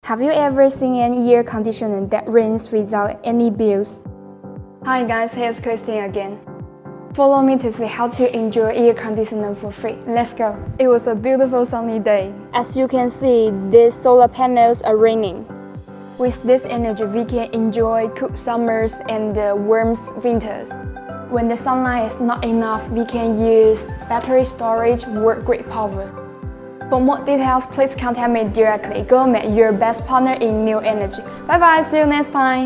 Have you ever seen an air conditioner that runs without any bills? Hi guys, here's Christine again. Follow me to see how to enjoy air conditioner for free. Let's go! It was a beautiful sunny day. As you can see, these solar panels are raining. With this energy, we can enjoy cool summers and warm winters. When the sunlight is not enough, we can use battery storage or grid power. For more details, please contact me directly. Go make your best partner in new energy. Bye bye, see you next time!